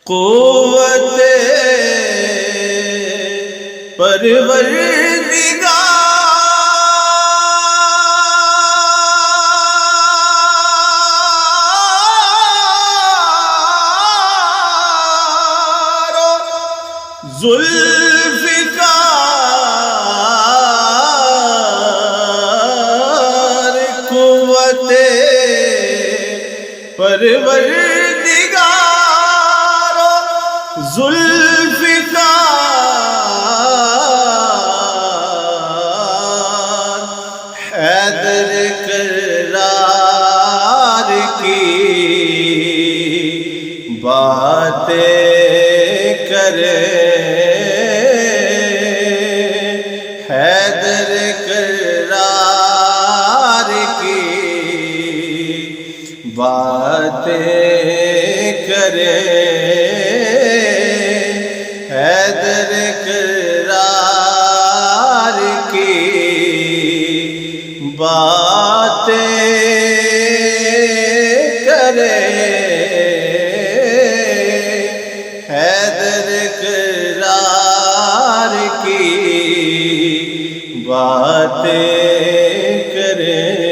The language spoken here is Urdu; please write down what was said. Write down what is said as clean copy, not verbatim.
قوت پروردگار ذوالفقار، قوت پروردگار ذوالفقار، حیدر کرار کی باتیں کرے، حیدر کرار کی باتیں کرے، حیدر کرار کی باتیں کرے، حیدر کرار کی باتیں کرے۔